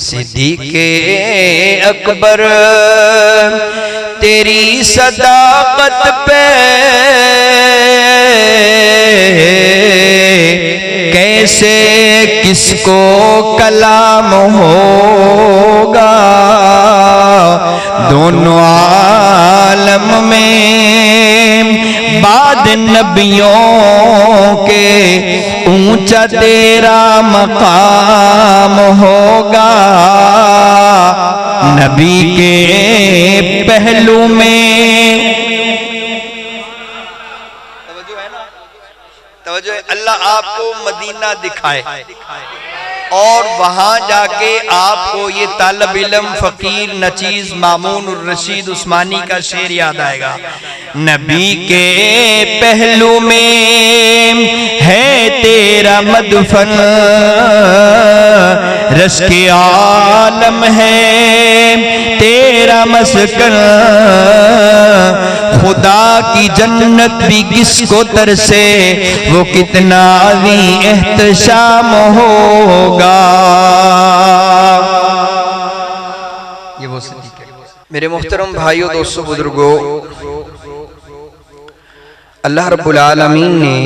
सिद्दीक़े अकबर तेरी सदाकत पे कैसे किसको कलाम होगा। दोनों आलम में बाद नबियों के ऊंचा तेरा मकाम होगा। नबी के पहलू में तवज्जो है। अल्लाह आपको मदीना दिखाए और वहां जाके आपको ये तालब इल्म फकीर नचीज मामून रशीद उस्मानी का शेर याद आएगा। नबी के पहलू में है तेरा मदफन, रस के आलम है तेरा मस्कन। खुदा की जन्नत भी किसको तरसे, वो कितना भी एहतशाम होगा। ये वो सिद्दीक़ है। मेरे मुहतरम भाइयों, दोस्तों, बुजुर्गों, अल्लाह रब्बुल आलमीन ने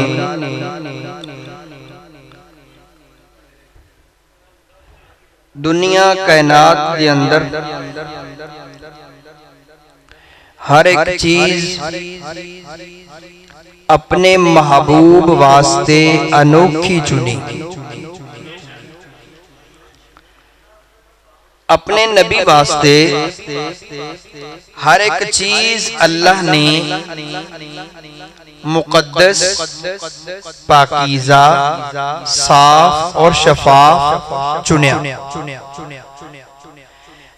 दुनिया कायनात के अंदर हर एक चीज अपने महबूब वास्ते अनोखी चुनी। अपने नबी वास्ते हर एक चीज अल्लाह ने मुकद्दस, पाकीज़ा, साफ और शफाफ चुनिया।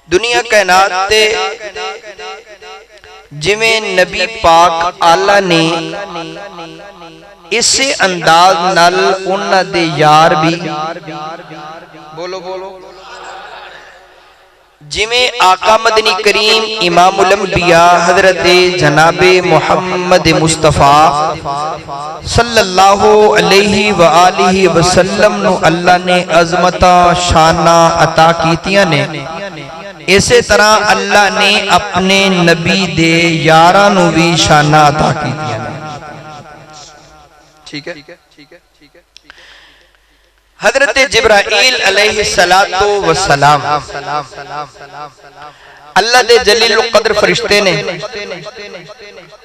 दुनिया कायनात ते जिवें नबी पाक आला ने इसे अंदाज नाल उन्हां दे यार भी बोलो बोलो जिवें आका मदनी करीम इमामुल अंबिया हजरत जनाबे मोहम्मद मुस्तफा सल्लल्लाहु अलैहि व आलिहि वसल्लम नु अल्लाह ने अजमता शाना अता कीतियां ने, इसे तरह अल्लाह ने अपने नबी दे यारां नू भी शाना अता कीतियां ने। ठीक है। हजरत जिब्राईल अलैहिस्सलातु वस्सलाम अल्लाह दे जलील कद्र फरिश्ते ने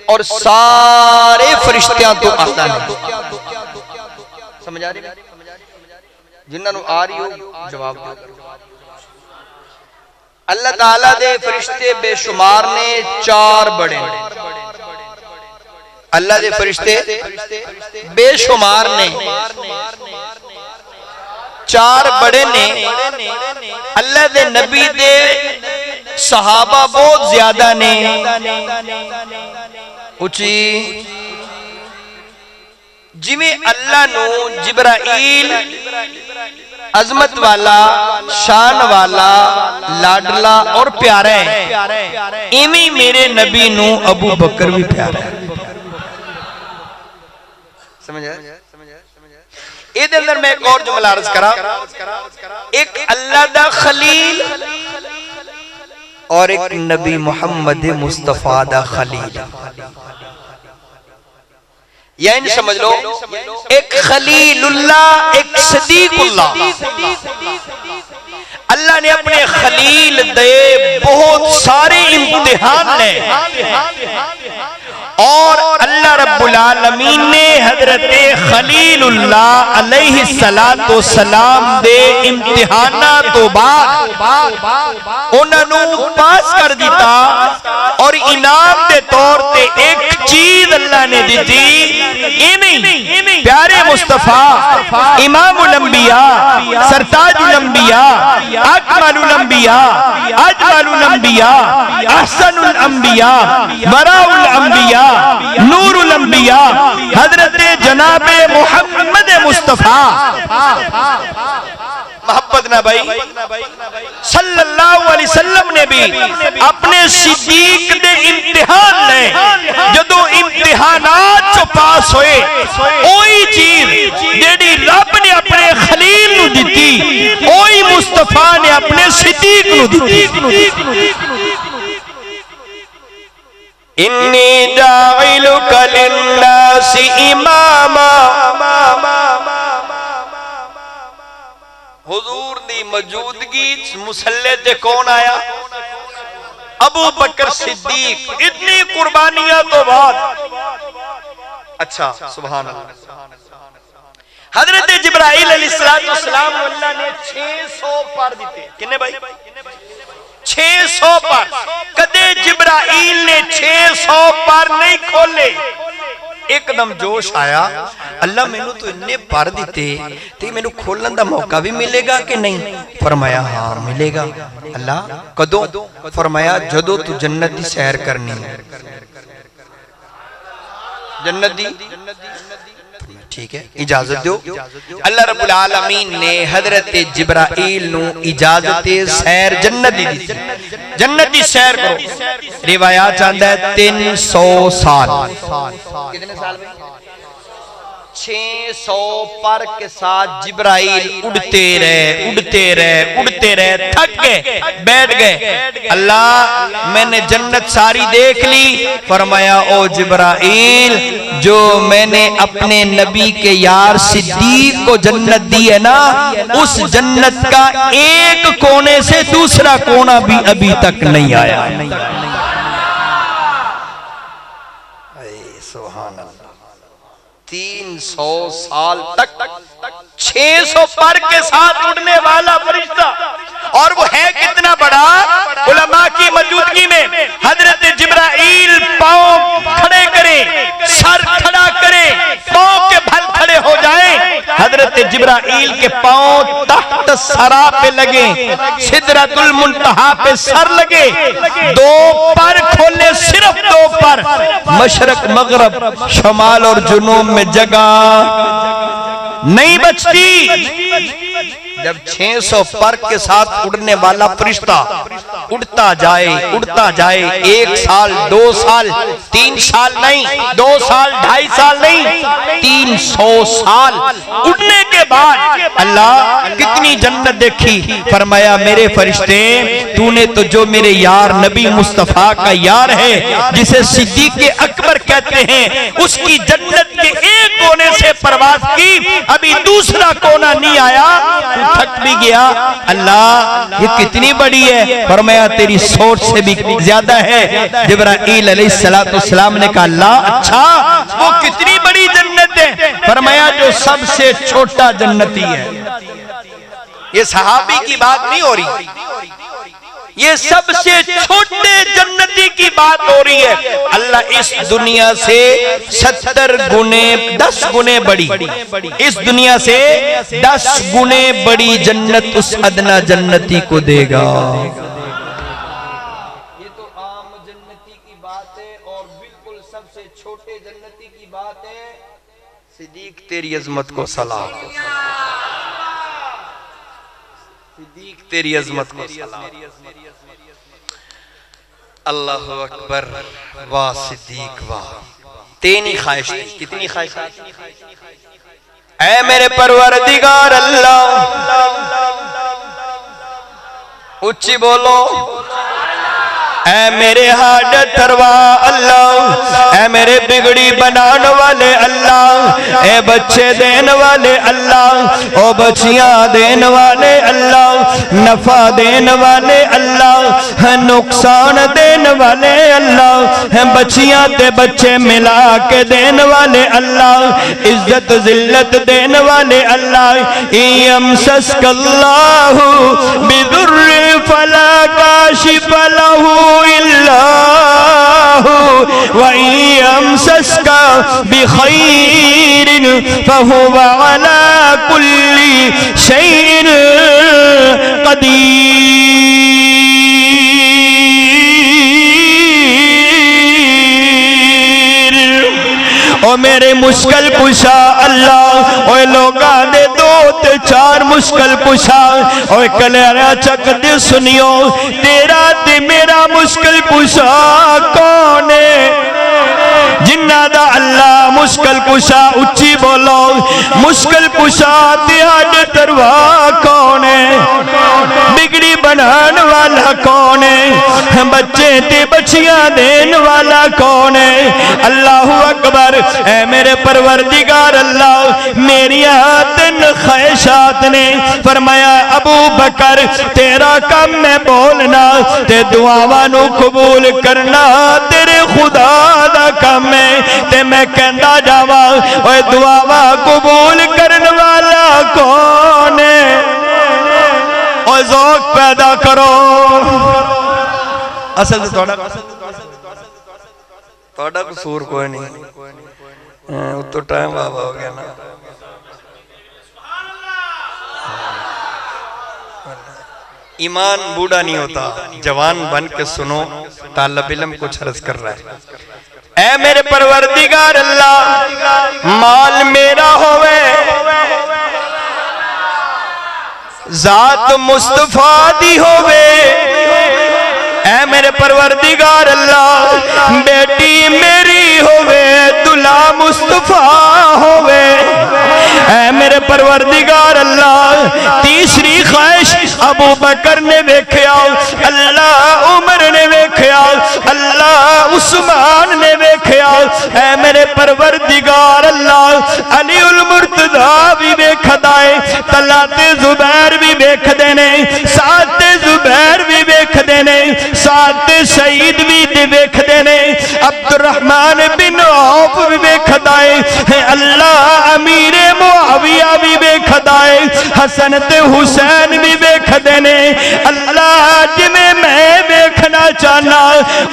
और सारे फरिश्तियां तो आला ने। समझ आ रही? जिन्हां नू आ रही हो जवाब दो। अल्लाह ताला दे फरिश्ते बेशुमार ने, चार बड़े। अल्लाह दे फरिश्ते बेशुमार ने, चार बड़े ने। अल्लाह दे नबी दे सहाबा बहुत ज्यादा ने। उची जिवें अल्लाह नू जिब्राईल अजमत वाला, शान वाला, लाडला और प्यारा है, इवें मेरे नबी नू अबू बकर भी प्यारा है। समझ आया? इहदे अंदर मैं एक और जुमला अर्ज करा। एक अल्लाह दा खलील और एक नबी मोहम्मद मुस्तफा दा खलील। यानी समझ लो, एक खलीलुल्लाह, एक सदीकुल्लाह। अल्लाह ने अपने खलील दे बहुत सारे इम्तिहान ने और अल्लाह रब्बुल आलमीन ने हजरत खलीलुल्लाह अलैहिस्सलातु वस्सलाम दे इम्तिहाना तो बाद उन्होंने पास कर दिता और इनाम के तौर पे एक चीज अल्लाह ने दी थी। प्यारे मुस्तफा इमामुल अंबिया, सरताजुल अंबिया, अकमलुल अंबिया, अजमलुल अंबिया, अहसनुल अंबिया, बराउल अंबिया, नूरुल अंबिया हजरत जनाबे मोहम्मद मुस्तफा मोहब्बत ना भाई सल्लल्लाहु अलैहि वसल्लम ने भी अपने सिद्दीक दे इम्तिहान ने जदों इम्तिहानात चो पास होए, ओही चीज जेड़ी रब ने अपने खलील नू दिती, ओही मुस्तफा मुस्तफा ने अपने सिद्दीक नू दी। इन्नी जाइलुका लिन्नासी इमामा, हुजूर दी मौजूदगी मुसल्ले ते कौन आया? अबू बकर सिद्दीक। इतनी कुर्बानियां तो बाद, अच्छा सुभान अल्लाह, हजरत जिब्राइल अलैहिस्सलाम अल्लाह ने 600 पर दिते। किन्ने भाई? 600 पर। कदे जिब्राइल ने 600 पर नहीं खोले। एकदम जोश आया, अल्लाह मैनू तो इन्ने पर दिते ते मैनू खोलन दा मौका भी मिलेगा कि नहीं? फरमाया हाँ मिलेगा। अल्लाह कदों? फरमाया जदों तू जन्नत दी सैर करनी है। जन्नत दी? ठीक है, इजाजत दो। अल्लाह रब्बुल आलमीन ने हजरत जिब्राइल नू इजाजत सैर जन्नत दी दी। जन्नत दी सैर करो। रिवायात चाहता है 300 साल। कितने साल में? 600 पर के साथ जिब्राइल उड़ते रहे, थक गए, बैठ गए। अल्लाह मैंने जन्नत सारी देख ली। फरमाया ओ जिब्राइल, जो मैंने अपने नबी के यार सिद्दीक को जन्नत दी है ना, उस जन्नत का एक कोने से दूसरा कोना भी अभी तक नहीं आया। सुभान अल्लाह। 300 साल तक 600 पर के साथ उड़ने वाला फरिश्ता, और वो है कितना बड़ा? उलमा की मौजूदगी में हजरत जिब्राइल पांव खड़े करें, सर खड़ा करें, पांव के बल खड़े हो जाएं। हजरत जिब्राइल के पांव तख्त सरा पे लगे, सिदरतुल मुंतहा पे सर लगे, 2 पर खोले, सिर्फ 2 पर। मशरक मगरब शमाल और जुनूब में जगह नहीं बचती। जब 600 पर के साथ उड़ने वाला फरिश्ता उड़ता जाए, 1 साल 2 साल 3 साल नहीं, 2 साल 2.5 साल नहीं, 300 साल उड़ने के बाद अल्लाह कितनी जन्नत देखी। फरमाया मेरे फरिश्ते, तूने तो जो मेरे यार नबी मुस्तफा का यार है, जिसे सिद्दीक अकबर कहते हैं, उसकी जन्नत के एक कोने से परवाज की, अभी दूसरा कोना नहीं आया, तू थक भी गया। अल्लाह ये कितनी बड़ी है? फरमाया तेरी सोच से भी ज्यादा है। जिब्राइल अलैहिस्सलाम ने कहा अल्लाह अच्छा, वो कितनी बड़ी जन्नत है? फरमाया जो सबसे छोटा जन्नती है। ये सहाबी की बात नहीं हो रही, ये सबसे छोटे जन्नती की बात हो रही है। अल्लाह इस दुनिया से 70 गुने 10 गुने बड़ी, इस दुनिया से 10 गुने बड़ी जन्नत उस अदना जन्नती को देगा। ये तो आम जन्नती की बात है, और बिल्कुल सबसे छोटे जन्नती की बात है। सिद्दीक तेरी अजमत को सलाम, सिद्दीक तेरी अजमत को सलाम। अल्लाह अकबर, वाह सिद्दीक वाह। तेरी ख्वाहिश, कितनी ख्वाहिश? ऐ मेरे परवरदिगार अल्लाह, उच्ची बोलो, ऐ मेरे हाड तरवा अल्लाह, ऐ मेरे बिगड़ी बनाने वाले अल्लाह, ऐ बच्चे देने वाले अल्लाह, ओ बच्चियां देने वाले अल्लाह, नफा देने वाले अल्लाह, नुकसान देने वाले अल्लाह, बच्चियां ते बच्चे मिला के देने वाले अल्लाह, इज्जत जिल्लत देने वाले अल्लाह। यमसस्कल्लाहु बिदुर्रि फला काशिफ लहू इल्लाहु व यमसस्का बिखैरिन फहुवा अला कुल्ली शैइन कदीर। ओ मेरे मुश्किल कुशा अल्लाह, ओ लोगा दे 2-4 मुश्किल कुशा, ओ कलेरा चक दे सुनियो, तेरा ते मेरा मुश्किल कुशा कौन है? जिन्ना दा अल्लाह मुश्किल कुशा, उच्ची बोलो मुश्किल कुशा तिहाड़े दरबार कौन है? बिगड़ी बनान वाला कौन है? बच्चे ते बच्चियां देन वाला कौन है? अल्लाह अकबर। ऐ मेरे परवरदिगार अल्लाह, मेरिया तीन ख्वाहिशात ने। फरमाया अबू बकर तेरा काम मैं बोलना ते दुआवां नू कबूल करना तेरे खुदा दा काम है। ते मैं कहंदा जावां ओए दुआवां कबूल करन वाला कौन है? और ज़ौक़ पैदा करो। असल तो थोड़ा कसूर कोई नहीं, तो टाइम बाबा हो गया ना। ईमान बूढ़ा नहीं होता, जवान बन के सुनो। तालिब इल्म कुछ अर्ज कर रहा है। ऐ मेरे परवरदिगार अल्लाह, माल मेरा होवे, जात मुस्तफा दी होवे। ऐ मेरे परवरदिगार अल्लाह, बेटी मेरी होवे, दुल्हा मुस्तफा होवे। ऐ मेरे परवरदिगार अल्लाह, तीसरी ख्वाहिश अबू बकर ने वेख्या, अल्लाह उमर ने वेख्या, अल्लाह उस्मान ने वेख्या। ऐ मेरे परवरदिगार अल्लाह, अली उल मुर्तजा भी वेखदा है, तलाते जुबैर भी वेखदे ने, साते जुबैर भी वेखदे ने, साते सईद भी वेखदे ने, अब्दुर्रहमान बिन औफ भी वेखदा है, अल्लाह अमीर मुआविया भी वेखदा है, हसन ते हुसैन भी वेखदे ने। अल्लाह जिवें मैं वेखना चाहना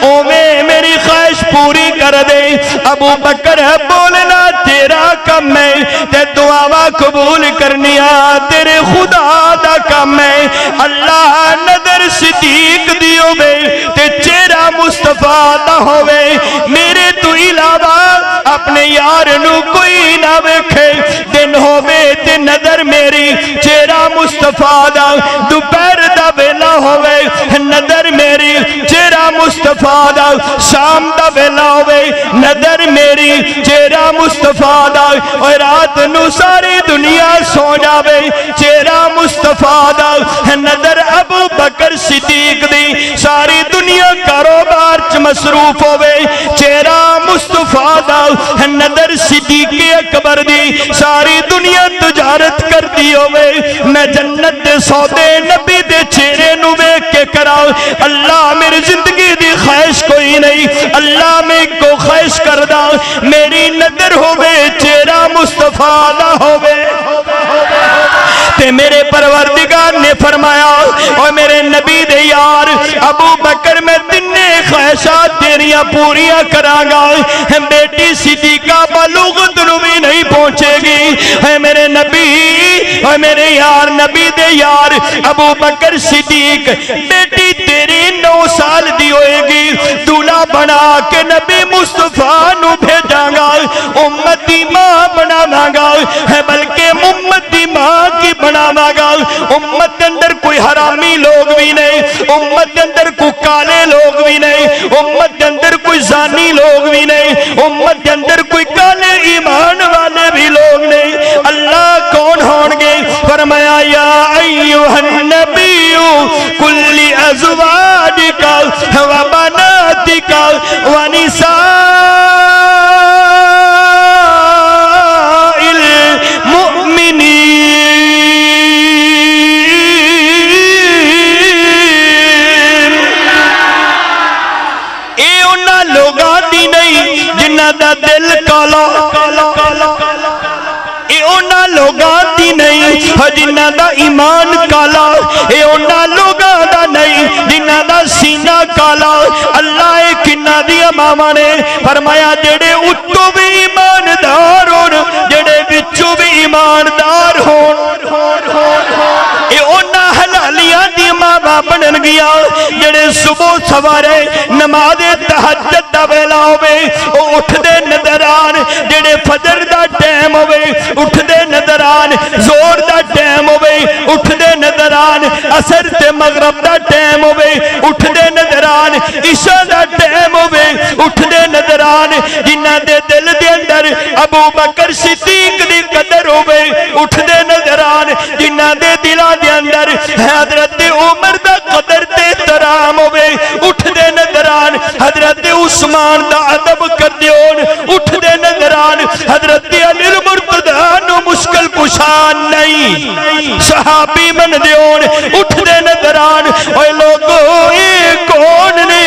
उवें मेरी ख्वाहिश पूरी कर दे। अबू बकर बोलना तेरा काम है, ते दुआवां कबूल करनिया तेरे खुदा दा काम है। अल्लाह नजर सिद्दीक दी होवे ते चेहरा मुस्तफा दा होवे, मेरे तो इलावा अपने यार नू कोई ना वेखे। दिन होवे ते नजर मेरी चेहरा मुस्तफा दा, दोपहर दा वेला होवे नजर मेरी चेहरा मुस्तफा दा, शाम दा वेला होवे नजर मेरी चेहरा मुस्तफा दा, और रात नू सारी दुनिया सो जावे चेहरा मुस्तफा दा नजर अबू बकर सिद्दीक दी, सारी दुनिया कारोबार च मसरूफ होवे चेहरा मुस्तफा दा नजर सिद्दीक अकबर दी, सारी दुनिया तजारत करती होवे। मैं जन्नत दे सौदे नबी दे चेहरे नू वेख के करा। अल्लाह मेरी जिंदगी दी ख्वाहिश कोई नहीं, अल्लाह मैं को ख्वाहिश करदा मेरी नजर होवे चेहरा मुस्तफा दा होवे। ते मेरे परवरदिगार ने फरमाया और मेरे नबी दे यार अबू बकर मैं तिन्ने ख्वाहिशात तेरियां पूरियां करांगा। बेटी सिद्दीका बलूगत नू भी नहीं पहुंचेगी। है मेरे नबी और मेरे यार नबी दे यार अबू बकर सिद्दीक, बेटी तेरी 9 साल दी होएगी, दूल्हा बना के नबी मुस्तफा नू भेजांगा, उम्मत दी मां बनावांगा, है बल्कि उम्मत दी मां की बनावांगा। उम्मत के अंदर कोई हरामी लोग भी नहीं, उम्मत के अंदर कोई काले लोग भी नहीं, उम्मत के अंदर कोई जानी लोग भी नहीं, उम्मत के अंदर कोई काले ईमान वाले भी लोग नहीं। अल्लाह कौन होंगे? फरमाया या अय्युहन नबिय्यु कुल्ली अज़वाजिका व बनातिका व निसाइल मुमिनीन। ए उन्हां लोगां दी नहीं जिन्हां दा दिल काला, लोगां दी नहीं जिन्हां दा ईमान काला, ये उन्हां लोगां दा नहीं जिन्हां दा सीना काला। अल्लाह किन्ना दियां मावां ने फरमाया जेड़े उत्तों भी ईमानदार होण, जेड़े विचों भी ईमानदार होण, ये उन्हां हलालियां दी मावां बनणगियां जेड़े सुबह सवारे नमाज़े तहज्जुद दा वेला होवे ओ उठदे नजर आन, जेड़े फजर दा टाइम होवे उठदे नजर आन, जोर दा टाइम होवे उठदे नजर आन, असर ते मगरब दा टाइम होवे उठदे नजर आन, इशा दा टाइम होवे उठदे नजर आन। जिन्हां अबू बकर सिद्दीक दी कदर होवे उठदे नजर आन जिन्हां दे दिलां दे अंदर हजरत उमर दा कदर ते एहतराम होवे उठदे नजर आन हजरत उस्मान दा अदब करदे होन उठदे नजर आन हजरत अली मुर्तजा नु मुश्किल कुशा नहीं सहाबी मनदे होन उठदे नजर आन ओए लोगो ये कौन ने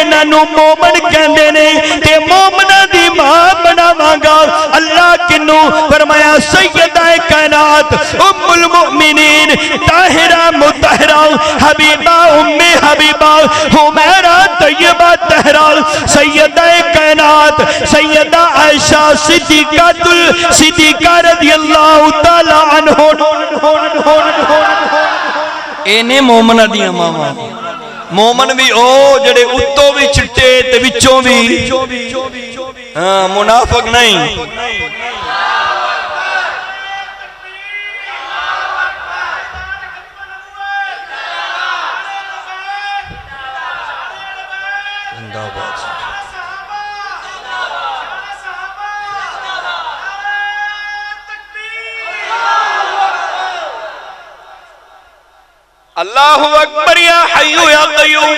इन्हां नु मोमन कहंदे ने ते मोमना दी मां बनावांगा अल्लाह किन्नू फरमाया सैयदा कायनात उम्मुल मुमिनीन ताहिरा मुतहरा हबीबा उम्मे हबीबा हुमैरा तैयबा तहरा सैयदा कायनात सैयदा आयशा सिद्दीका रज़ियल्लाहु तआला अन्हा इन्हें मोमना दियां मावां मोमन भी ओ जड़े उत्तों भी चिट्टे ते विचों भी हाँ मुनाफिक नहीं अल्लाहु अकबर या हय्यु या क़य्यूम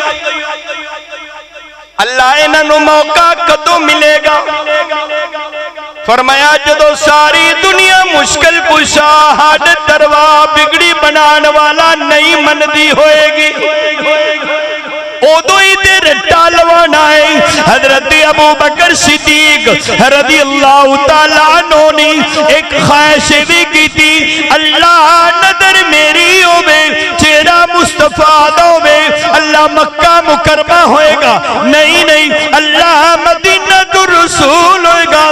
अल्लाह इन्हां मौका कदों मिलेगा फरमाया जदों सारी दुनिया मुश्किल कुशा हद दरवा बिगड़ी बनाने वाला नहीं मनदी होएगी उदों ही ते रट्टा लवाना है हजरत अबू बकर सिद्दीक रज़ियल्लाहु तआला अन्हु ने एक ख्वाहिश भी की थी अल्लाह नदर मेरी होवे चेहरा मुस्तफा दा होवे अल्लाह मक्का मुकरमा होएगा नहीं नहीं अल्लाह मदीना तो रसूल होएगा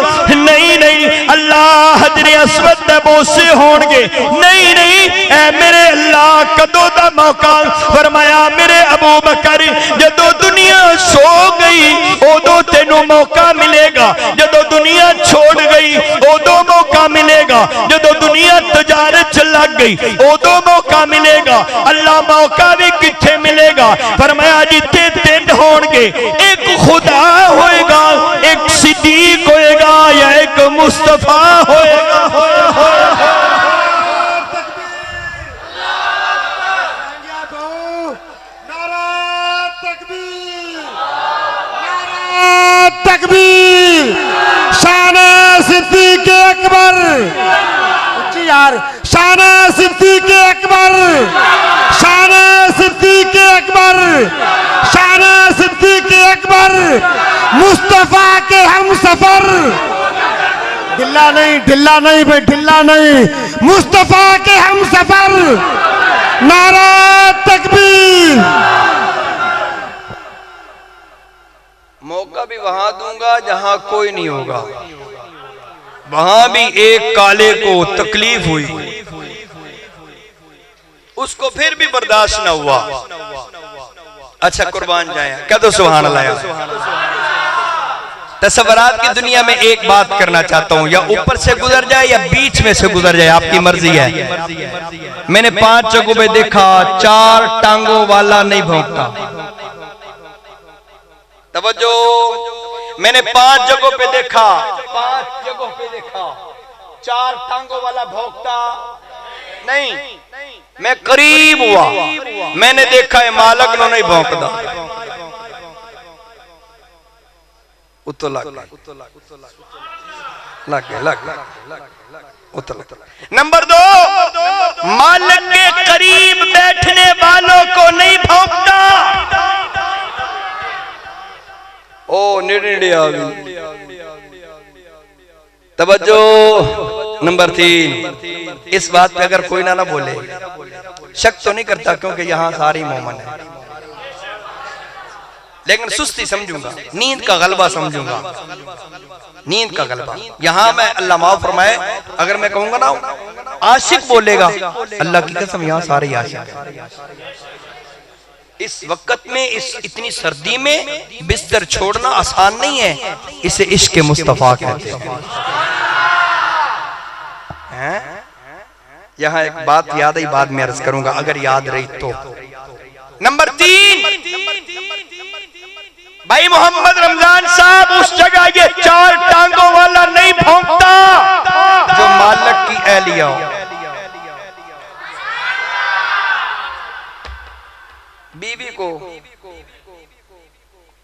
नहीं नहीं अल्लाह हजरे अस्वद दे बोसे होणगे नहीं नहीं ऐ मेरे अल्लाह कदों दा मौका फरमाया मेरे अबू बकर जदों दुनिया सो गई उदों तेनू मौका मिलेगा जदों दुनिया छोड़ गई उदों मौका मिलेगा जदों दुनिया तजारत च लग गई उदों मौका मिलेगा अल्लाह मौका भी किथे मिलेगा फरमाया जिथे तीन होणगे एक खुदा होएगा एक सिद्दीक होएगा या एक मुस्तफा होएगा तकबीर शान सिद्दीक अकबर यार शान सिद्दीक अकबर शान सिद्दीक अकबर शान सिद्दीक अकबर मुस्तफा के हम सफर ढिल्ला नहीं भाई ढिल्ला नहीं मुस्तफा के हम सफर नारा तकबीर मौका भी वहां दूंगा जहां कोई नहीं होगा वहां भी एक काले को तकलीफ हुई उसको फिर भी बर्दाश्त न हुआ अच्छा कुर्बान जाए क्या तो सुभान अल्लाह तस्वरात की दुनिया में एक बात करना चाहता हूं या ऊपर से गुजर जाए या बीच में से गुजर जाए आपकी मर्जी है मैंने 5 जगहों पे देखा 4 टांगों वाला नहीं भौंकता तवज्जो मैंने 5 जगहों पे देखा 4 टांगों वाला भौंकता नहीं मैं करीब हुआ मैंने देखा है मालक नो नहीं भौंकता नंबर 2 मालक के करीब बैठने वालों को नहीं भौंकता ओ निडे आ गई तवज्जो नंबर 3 इस बात पे अगर कोई ना बोले शक तो नहीं करता क्योंकि यहाँ सारी मोमन है लेकिन सुस्ती समझूंगा नींद का गलबा समझूंगा नींद का गलबा यहाँ मैं अल्लाह माफ फरमाए अगर मैं कहूंगा ना आशिक बोलेगा अल्लाह की कसम यहाँ सारे आशिक इस वक्त में इस इतनी सर्दी में बिस्तर छोड़ना आसान नहीं है इसे इश्क मुस्तफा कहते हैं यहाँ एक बात याद ही बाद में अर्ज करूंगा अगर याद रही तो नंबर 3 भाई मोहम्मद रमजान साहब उस जगह ये 4 टांगों वाला नहीं भौंकता को,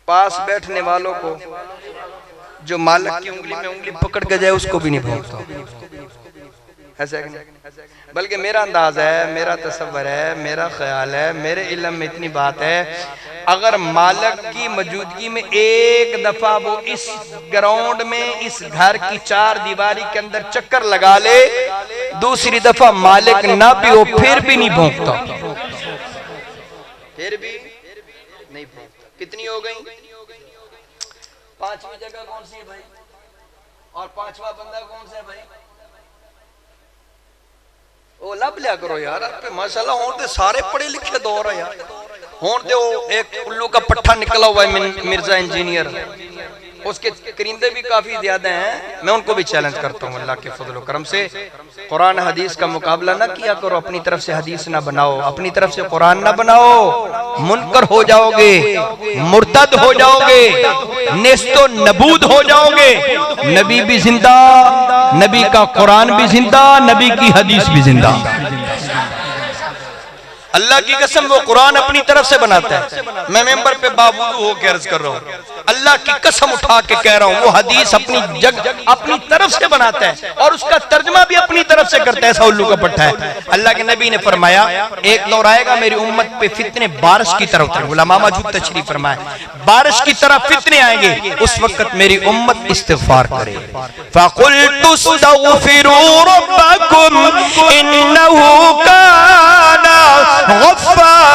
पास बैठने वालों को, जो मालिक की उंगली में उंगली पकड़ के जाए उसको भी नहीं भोंकता। ऐसा है कि नहीं? बल्कि मेरा अंदाज है, मेरा तसव्वुर है, मेरा ख्याल है, मेरे इल्म में इतनी बात है, अगर मालिक की मौजूदगी में एक दफा वो इस ग्राउंड में, इस घर की चार दीवारी के अंदर चक्कर लगा ले, दूसरी दफा मालिक ना भी हो फिर भी नहीं भौंकता, फिर भी नहीं भौंकता। कितनी हो गई? पांचवी जगह कौन सी है भाई? और पांचवा बंदा कौन सा है भाई? ओ लब लिया करो यार, माशाल्लाह हों तो सारे पढ़े लिखे दौर है यार। हों तो एक उल्लू का पट्ठा निकला हुआ है मिर्जा इंजीनियर, उसके करिंदे भी काफी ज्यादा हैं। मैं उनको भी चैलेंज करता हूँ, अल्लाह के फजल करम से कुरान हदीस का मुकाबला ना किया करो, अपनी तरफ से हदीस ना बनाओ, अपनी तरफ से कुरान ना बनाओ, मुनकर हो जाओगे, मुर्तद हो जाओगे, नेस्तो नबूद हो जाओगे। नबी भी जिंदा, नबी का कुरान भी जिंदा, नबी की हदीस भी जिंदा। अल्लाह की कसम वो कुरान अपनी तरफ से बनाता है। मैं मेंबर पे बावजूद होकर अर्ज कर रहा हूँ, अल्लाह की कसम उठा के कह रहा हूँ, वो हदीस अपनी तरफ से बनाता है और उसका तर्जमा भी अपनी तरफ से करता है। ऐसा उल्लू का पट्टा है। अल्लाह के नबी ने फरमाया, एक दौर आएगा मेरी उम्मत पे फितने बारिश की तरह उतरेंगे। उलमा मौजूद तशरीफ फरमाए, बारिश की तरह फितने आएंगे, उस वक्त मेरी उम्मत इस्तिग़फ़ार करे। फ़क़ुल्तु इस्तग़फ़िरू रब्बकुम इन्नहु काना गफ़्फ़ारा।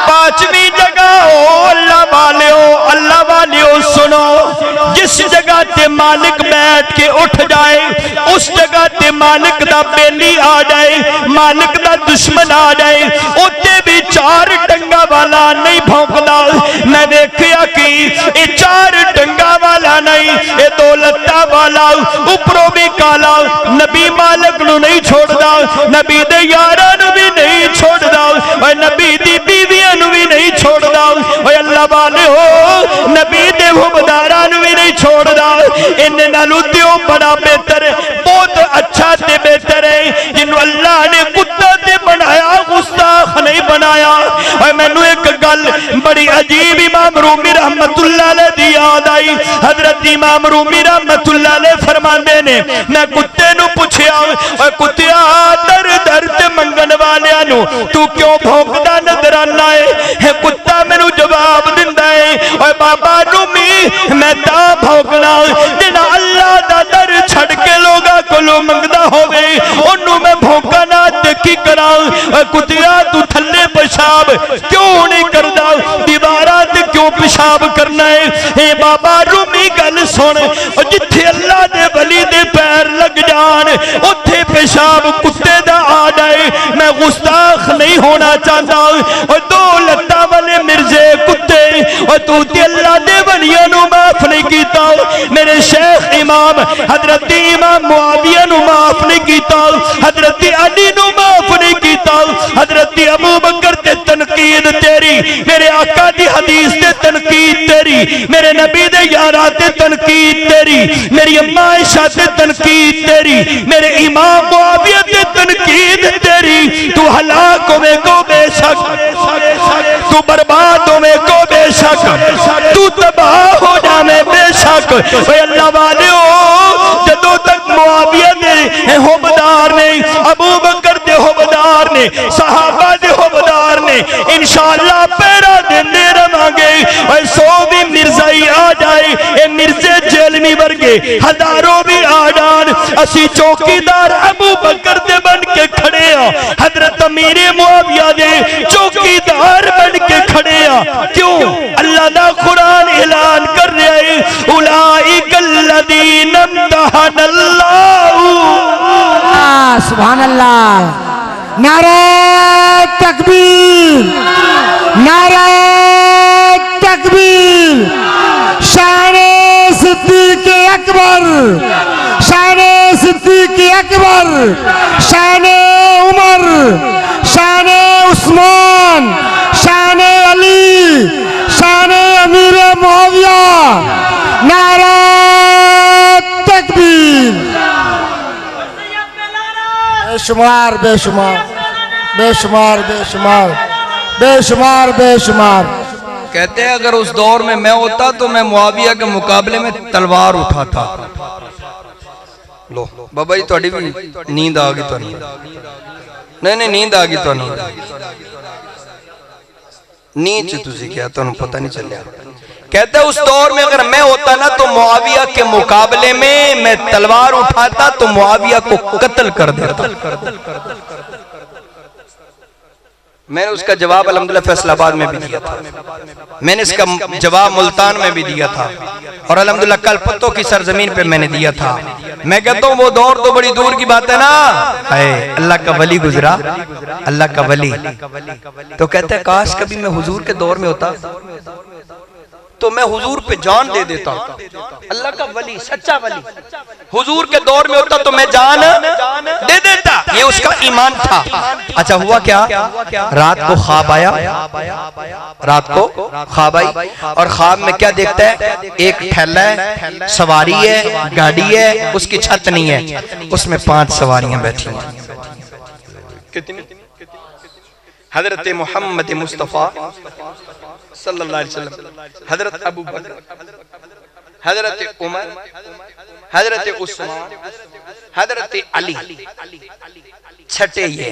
पांचवी जगह हो अल्लाह वालियो सुनो, जिस जगह ते मालिक बैठ के उठ जाए, उस जगह ते मालिक दा बेली आ जाए, मालिक दा दुश्मन आ जाए, उत्ते भी चार डंगा वाला नहीं भौंकदा। मैं देखिया कि ये चार डंगा वाला नहीं, ये दो लत्ता वाला, उपरों भी काला, नबी मालिक नू नहीं छोड़दा, नबी दे यारां नू भी नहीं छोड़दा, और नबी दी बीवियां नू भी नहीं छोड़दा। ओए अल्लाह वाले हो, नबी दे हुबदारां नू भी नहीं छोड़दा। इन्ने नालों ते ओ बड़ा बेहतर, बहुत अच्छा ते बेहतर है जिन्हों अल्लाह ने कुत्ता ते बनाया, गुस्ताख नहीं बनाया। और मैनू एक गल बड़ी अजीब इमाम रूमी रहमतुल्लाह अलैह दी याद आई। हजरत इमाम रूमी रहमतुल्लाह अलैह फरमाते ने, मैं कुत्ते नू पूछया, और कुत्तिया दर दर ते मंगन वालियां नू तू क्यों भौंकदा नजर आना है? कुत्ता मैनू जवाब दिंदा है, और बाबा रूमी मैं ता भौंकना जिन्ना अल्लाह दा दर छड़ के लोगां कोलों मंगदा होवे, ओनू मैं भौंका ना ते की करां? कुत्तिया तू थल्ले पेशाब क्यों नहीं करदा? दीवारां ते क्यों पेशाब करना है? हे बाबा रूमी गल सुन, जिथे अल्लाह दे वली दे पैर लग जान उत्थे पेशाब कुत्ते दा आ जाए। मैं गुस्ताख नहीं होना चाहता। और दो लत्ता वाले मिर्जे कुत्ते, और तू ते अल्लाह दे वलियां नू माफ नहीं कीता। मेरे शेख इमाम हजरत इमाम मुआविया नू माफ नहीं कीता, हजरत अली नू माफ नहीं कीता, हजरत अबू बकर ते तनकीद तेरी, मेरे आका दी हदीस ते तनकीद तेरी, मेरे नबी दे यारा ते तनकीद तेरी, मेरी अम्मा आयशा ते तनकीद तेरी, मेरे इमाम मुआविया ते तनकीद तेरी। तू हलाक होवे को बेशक, तू बर्बाद होवे को बेशक, तू तबाह हो जावे बेशक। अल्लाह वाले हो, जदों तक मुआविया दे हुबदार ने, अबू बकर दे हुबदार ने, सहाबा दे हुबदार ने, इंशाअल्लाह पैरा देंदे रवांगे। और 100 भी मिर्जाई आ जाए, ए मिर्जे जेलमी वर्गे हजारों भी आ जान, असी चौकीदार अबू बकर दे बन के खड़े आ, हजरत अमीर मुआविया दे चौकीदार बन के खड़े आ। क्यों? अल्लाह दा कुरान ऐलान कर रहा है, उलाइकल्लज़ीना इम्तहनल्लाहु। सुभान अल्लाह, नारे तकबीर, नारे तकबीर। शाने सिद्दीक़ अकबर, शाने सिद्दीक़ अकबर, शाने उमर, शाने उस्मान, शाने अली, शाने अमीर मुआविया। नारे तकबीर, बेशुमार बेशुमार बेशुमार बेशुमार बेशुमार बेशुमार। कहते हैं अगर उस दौर में मैं होता तो मैं मुआविया के मुकाबले में तलवार उठाता। लो बाबा जी थोड़ी भी नींद आ गई तो नहीं नींद आ गई तो नीच तुझे क्या तो पता नहीं चलिया। कहते उस दौर में अगर मैं होता ना तो मुआविया के मुकाबले में मैं तलवार उठाता तो मुआविया को कत्ल कर देता। मैंने उसका जवाब अल्हम्दुलिल्लाह फैसलाबाद में भी दिया था, मैंने इसका जवाब मुल्तान में भी दिया था और अल्हम्दुलिल्लाह कल पत्तों की सरजमीन पे मैंने दिया था। मैं कहता हूँ वो दौर तो बड़ी दूर की बात है ना, है अल्लाह का वली गुजरा, अल्लाह का वली। तो कहते हैं काश कभी मैं हुजूर के दौर में होता तो मैं हुजूर पे जान दे देता। अल्लाह का वली, सच्चा वली हुजूर के दौर में होता तो मैं जान दे देता। ये उसका ईमान था। अच्छा हुआ क्या, रात को ख्वाब आया, रात को ख्वाब आई और ख्वाब में क्या देखता है, एक ठेला है, सवारी है, गाड़ी है, उसकी छत नहीं है, उसमें 5 सवारियां बैठी हैं। कितनी? हजरत मोहम्मद मुस्तफा सल्लल्लाहु अलैहि वसल्लम, हजरत अबू बकर, हजरत उमर, हजरत उस्मान, हजरत अली, छठे ये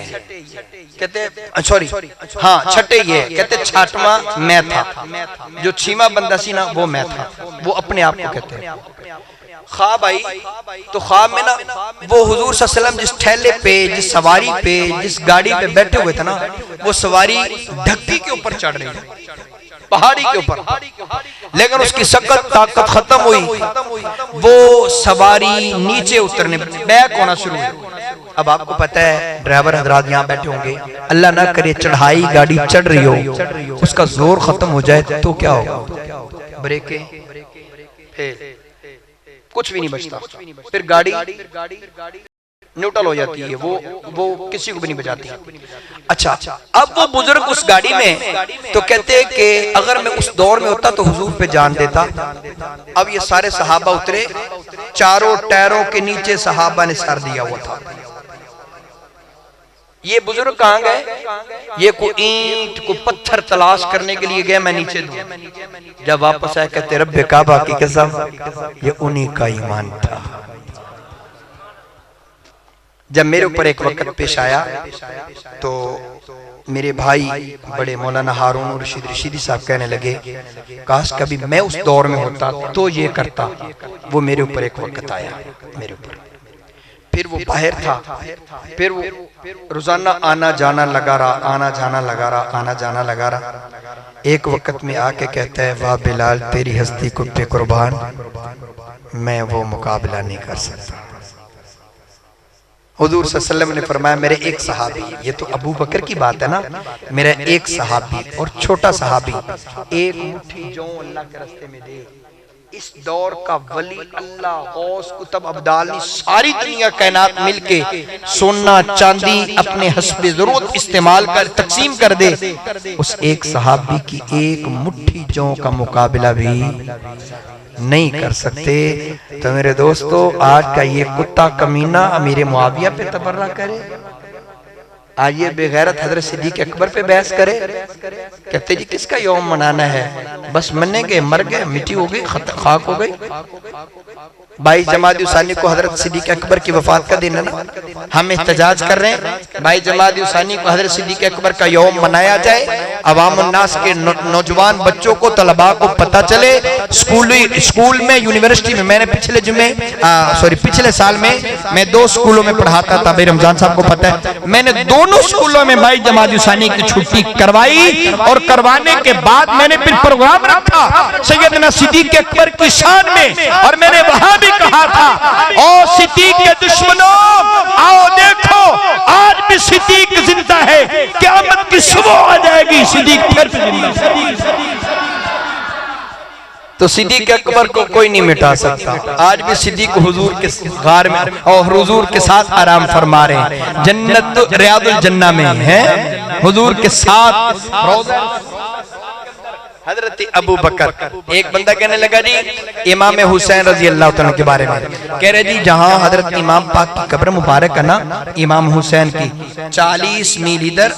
कहते, सॉरी हाँ छठे ये कहते, छठवां मैं था, जो 6वां बंदा सी ना वो मैं था, वो अपने आप को कहते हैं। ख्वाब आई तो ख्वाब में ना वो हुजूर सल्लल्लाहु अलैहि वसल्लम जिस ठेले पे, जिस सवारी पे, जिस गाड़ी पे बैठे हुए थे ना, वो सवारी ढक्की के ऊपर चढ़ रही है, पहाड़ी के ऊपर, लेकिन उसकी सख्त ताकत खत्म हुई, वो सवारी नीचे उतरने बैक होना शुरू हुई। अब आपको पता है ड्राइवर हजरात यहाँ बैठे होंगे, अल्लाह ना करे चढ़ाई गाड़ी चढ़ रही हो, उसका जोर खत्म हो जाए तो क्या होगा, ब्रेकें कुछ भी नहीं बचता, फिर गाड़ी न्यूट्रल हो जाती है, वो किसी को भी नहीं बचाती। अच्छा अब वो बुजुर्ग उस गाड़ी में, तो कहते हैं कि अगर मैं उस दौर में होता तो हुजूर पे जान देता। अब ये सारे सहाबा उतरे, चारों टायरों के नीचे सहाबा ने सर दिया हुआ था। ये बुजुर्ग कहाँ गए, ये को ईंट को पत्थर तलाश करने के लिए गए, मैं नीचे दूं। जब वापस आए कहते रब्बे काबा की कसम, ये उन्हीं का ईमान था। जब मेरे ऊपर एक वक्त पेश आया तो मेरे भाई बड़े मौलाना हारून रशीदी साहब कहने लगे काश कभी मैं उस दौर में होता तो ये करता। वो मेरे ऊपर एक वक्त आया, मेरे ऊपर, फिर वो बाहर था, फिर वो रोजाना आना जाना लगा रहा, आना जाना लगा रहा, आना जाना लगा रहा। एक वक्त में आके कहता है वाह बिलाल तेरी हस्ती को पे कुर्बान, मैं वो मुकाबला नहीं कर सकता। हुजूर सल्लल्लाहु अलैहि वसल्लम ने फरमाया मेरे एक सहाबी, ये तो अबू बकर की बात है ना, मेरा एक सहाबी और छोटा सहाबी एक मुट्ठी जौ अल्लाह के रास्ते में दे। इस दौर का वली अल्लाह गौस कुतुब अब्दाली सारी दुनिया कायनात मिलके सोना चांदी अपने हस्बे जरूरत इस्तेमाल कर तकसीम कर दे, उस एक सहाबी की एक मुट्ठी जौ का मुकाबला भी नहीं कर सकते। तो मेरे दोस्तों आज का ये कुत्ता कमीना अमीर मुआविया पे तबर्रा करे, आज ये बेगैरत हजरत सिद्दीक अकबर पे बहस करे, कहते जी किसका यौम मनाना है, बस मरने गए, मर गए, मिट्टी हो गई, खाक हो गई। 22 जमादी उसानी को हजरत सिद्दीक अकबर की वफात का दिन है ना, हम एहतजाज कर रहे हैं 22 जमादी उसानी को हजरत सिद्दीक अकबर का यौम मनाया जाए, अवाम उन्नास के नौजवान बच्चों को, तलबा को पता चले। स्कूल में, यूनिवर्सिटी में, मैंने पिछले साल में मैं 2 स्कूलों में पढ़ाता था, भाई रमजान साहब को पता है, मैंने दोनों स्कूलों में 22 जमादी उसानी की छुट्टी करवाई और करवाने के बाद मैंने फिर प्रोग्राम रखा सैयदना सिद्दीक अकबर की शान में, और मैंने वहां भी कहा था ओ सिद्दीक के दुश्मनों आओ देखो आज भी सिद्दीक जिंदा है, क़यामत की सुबह आ जाएगी सिद्दीक फिर जिंदा। तो सिद्दीक अकबर को कोई नहीं मिटा सकता। आज भी सिद्दीक हुजूर के गार में और हुजूर के साथ आराम फरमा रहे हैं, जन्नत रियादुल जन्ना में है, हुजूर के साथ हजरत अबू बकर। एक बंदा कहने लगा जी इमाम हुसैन रजी अल्लाह तआला के बारे में, कह रहे जी जहां हजरत इमाम पाक की कब्र मुबारक है ना इमाम हुसैन की, 40 मील इधर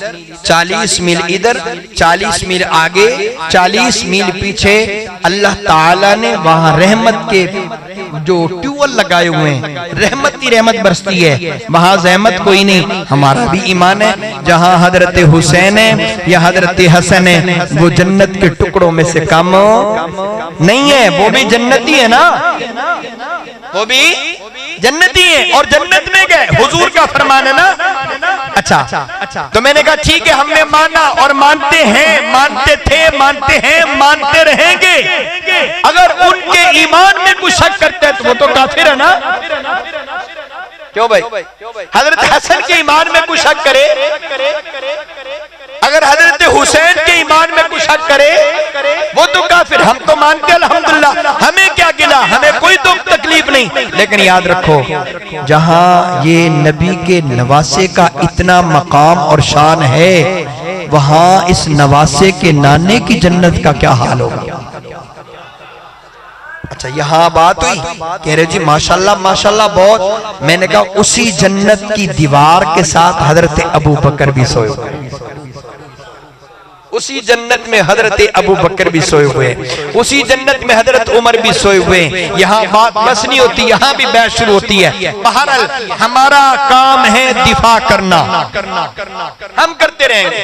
40 मील इधर 40 मील आगे 40 मील पीछे अल्लाह ताला ने वहां रहमत के जो ट्यूबवेल लगाए हुए हैं, रहमत ही रहमत बरसती है, वहां जहमत कोई नहीं। हमारा भी ईमान है जहां हजरत हुसैन है या हजरत हसन है वो जन्नत के टुकड़ों में से कम नहीं है, वो भी जन्नती है ना, वो भी जन्नती है और जन्नत में गए हुजूर का फरमान है ना। अच्छा तो मैंने कहा ठीक है हमने माना और मानते हैं, मानते थे, मानते हैं, मानते रहेंगे। अगर उनके ईमान में कुछ शक करते हैं तो वो तो काफिर है ना। क्यों भाई? हजरत हसन के ईमान में कुछ शक करे, अगर हजरत हुसैन के ईमान में कुछ शक करे वो तो काफिर। हम तो मानते अल्हम्दुलिल्लाह, हमें क्या गिला, हमें कोई तो तकलीफ नहीं। लेकिन याद रखो जहां ये नबी के नवासे का इतना मकाम और शान है, वहां इस नवासे के नाने की जन्नत का क्या हाल होगा। अच्छा यहाँ बात हुई, कह रहे जी माशाल्लाह माशाल्लाह बहुत। मैंने कहा उसी जन्नत की दीवार के साथ हजरत अबू बकर भी सोए हुए, उसी जन्नत में हजरत अबू बकर भी सोए हुए, उसी जन्नत में हजरत उमर भी सोए हुए। यहाँ बात बस नहीं होती, यहाँ भी बहस शुरू होती है। बहरहाल हमारा काम है दिफा करना, हम करते रहेंगे।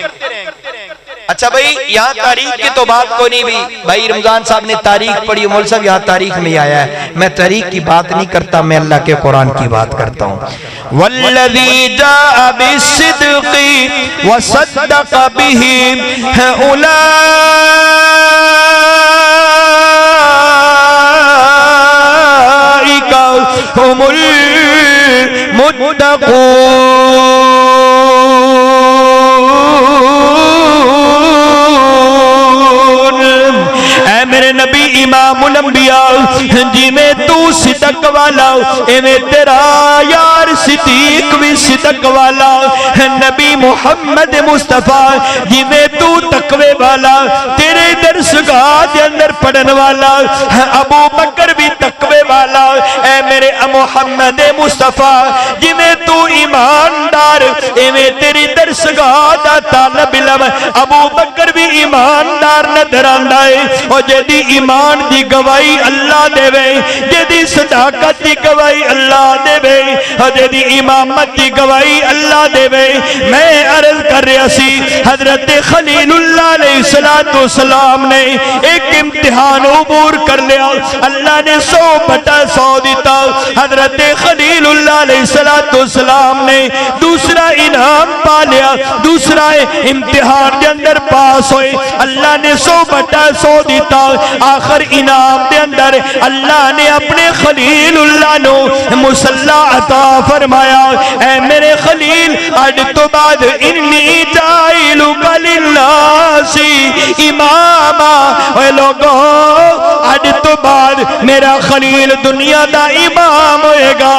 अच्छा भाई यहाँ तारीख की तो बात को नहीं भी, भाई रमजान साहब ने तारीख पढ़ी, मौलवी साहब यहाँ तारीख में आया है। मैं तारीख की बात नहीं करता, मैं अल्लाह के कुरान की बात करता हूँ। वल्लज़ी जाअ बिस्सिद्क़ि व सद्दक़ बिही उलाइका हुमुल मुत्तक़ून। मेरे नबी इमामुल अंबिया जिमें तू सिदक वाला एवें तेरा यार सिद्दीक भी सिदक वाला, नबी मोहम्मद मुस्तफा जिमें तू तकवे वाला, तेरे दरसगाह के अंदर पढ़न वाला, अबू बकर भी तकवे वाला। ऐ मेरे मोहम्मद मुस्तफा जिमें तू ईमानदार एवें तेरी दरसगाह दा तालब इल्म अबू बकर भी ईमानदार नजर आंदा है। और जेदी ईमान दी गवाही अल्लाह देवे, जेदी सदाकत दी गवाही अल्लाह देवे, और जेदी इमामत दी गवाही अल्लाह देवे। मैं अर्ज कर रहा सी हजरत खलीलुल्लाह अलैहिस्सलाम ने एक इम्तिहान उबूर कर लिया, अल्लाह ने 100/100 दिता। हजरत खलीलुल्लाह अलैहिस्सलाम ने दूसरा इनाम पा लिया, दूसरा इम्तिहान के अंदर पास हुए, अल्लाह ने 100/100 दिता। आखिर इनाम के अंदर अल्लाह ने अपने खलीलुल्लाह नो मुसल्ला अता फरमाया। ऐ मेरे खलील अज तो बाद इन्नी जाइलुका लिन्नासी इमामा। ओए लोगो अज तो बाद मेरा खलील दुनिया दा इमाम होएगा।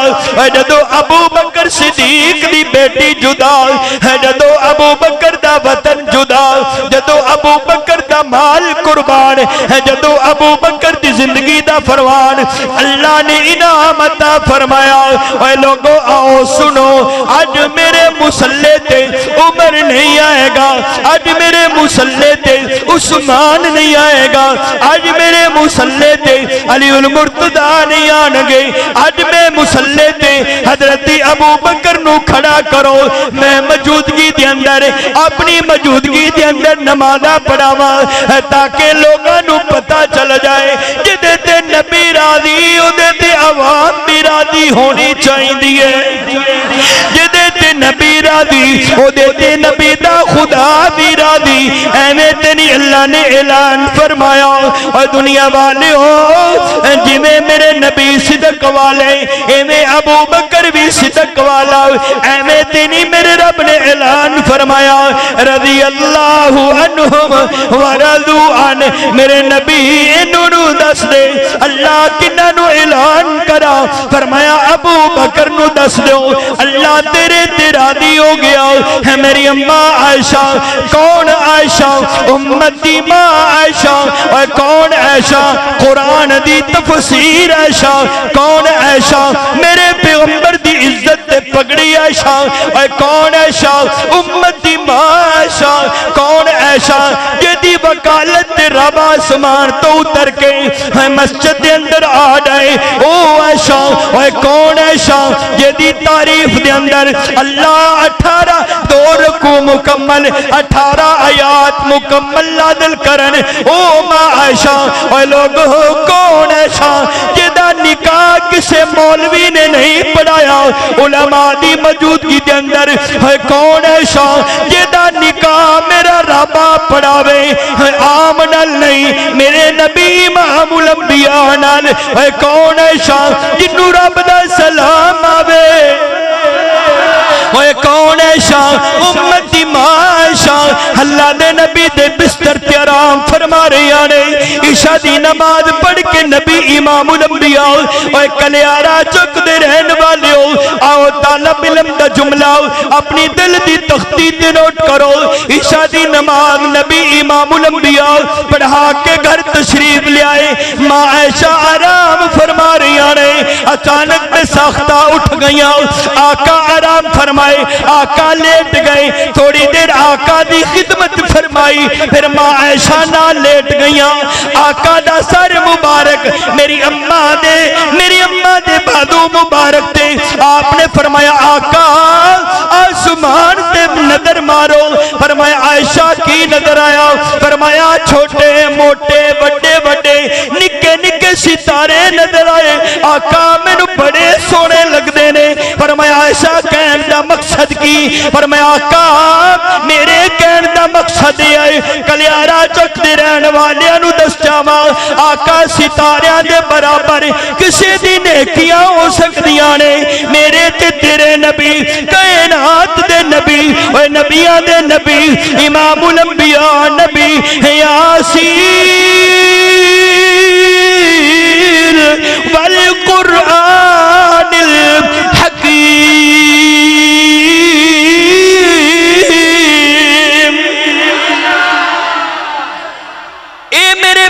जदों अबू बकर सिद्दीक दी बेटी जुदा है, जदों अबू बकर दा वतन जुदा, जदों अबू बकर दा माल कुर्बान है, जदों अबू बकर दी जिंदगी दा फरमान अल्लाह ने इनाम अता फरमाया। ओए लोगो आओ सुनो, आज मेरे मुसल्ले ते उमर नहीं आएगा, आज मेरे मुसल्ले ते उस्मान नहीं आएगा, आज मेरे मुसल्ले ते अलीउल मुर्तदा नहीं आएंगे। आज मैं मुसल्ले ते हजरत अबू बकर नू खड़ा करो, मैं मौजूदगी दे अंदर अपनी मौजूदगी दे अंदर नमाज़ा पढ़ावा ताकि लोगों नू पता चल जाए जिदे ते नबी राजी उदे ते आवाम भी राजी होनी चाहिए। जिदे ते नबी राजी उदे ते नबी दा खुदा भी राजी। एवें ते नहीं अल्लाह ने ऐलान फरमाया और दुनिया वाले हो जिवें मेरे नबी सिदक वाले एवें अबू बकर भी सिदक वाला। एवें ते नहीं मेरे रब ने ऐलान फरमाया रज़ी अल्लाहु अन्हुम व रज़ू अन। मेरे नबी इन्होंने दस दे अल्लाह किन्ना नु ऐलान करा, फरमाया अबू बकर नु दस दो अल्लाह तेरे ते राजी हो गया है। है मेरी अम्मा आयशा। कौन आयशा? उम्मती माँ आयशा। और कौन ऐशा? कुरान दी तफसीर आयशा। कौन ऐशा? मेरे पैगंबर दी इज्जत ते पगड़ी आयशा। और कौन ऐशा? उम्मती माँ आयशा। कौन ऐशा जिहदी वकालत ते रब आसमान तो उतर के मस्जिद के अंदर आ जाए ओ ऐशा। और कौन ऐशा जिहदी तारीफ दे अंदर अल्लाह 18 दो रुकू मुकम्मल 18 आयात मुकम्मल नाज़िल करन ओ मां आयशा। और लोग कौन ऐशा जिहदा निकाह किसे मौलवी ने नहीं पढ़ाया उलमा दी मौजूदगी के अंदर? है कौन ऐशा जिहदा निकाह मेरा रबा पढ़ावे आम नाल नहीं मेरे नबी इमामुल अंबिया नाल? है कौन ऐशा जिन्नू रब दा सलाम आवे? ओए कौन ऐशा? उम्मती माशा। अल्लाह दे नबी दे बिस्तर ते आराम फरमा रहे ने। ईशा दी नमाज पढ़ के नबी इमामुल अंबिया ओए कलियारा चुकदे रहन वाले आओ तालब इल्म दा जुमला अपनी दिल दी तख्ती ते नोट करो। ईशा दी नमाज नबी इमामुल अंबिया पढ़ा के घर तशरीफ ले आए। मां आयशा आराम फरमा रही ने। अचानक में साख्ता उठ गई। आका आराम फरमाए। आका लेट गए। थोड़ी देर आका दी खिदमत फरमाई। फिर मां आयशा ना लेट गई। आका दा सर मुबारक मेरी अम्मा दे बादू मुबारक थे। आपने फरमाया आका आसमान से नजर मारो। फरमाया आयशा की नजर आया? फरमाया छोटे मोटे बड़े बड़े निके निके सितारे नजर आए। आका मैनू बड़े सोने लगते ने। फरमाया आयशा कहने का मकसद की? फरमाया आका मेरे कहने का मकसद है कलियारा चुकते रहने वाले दस जावा आका सितारियां दे बराबर किसी दी नेकियां हो सकदियां ने। मेरे ते तेरे नबी कायनात दे नबी ओए नबियां दे नबी इमामुल अंबिया नबी यासीन वल कुरानिल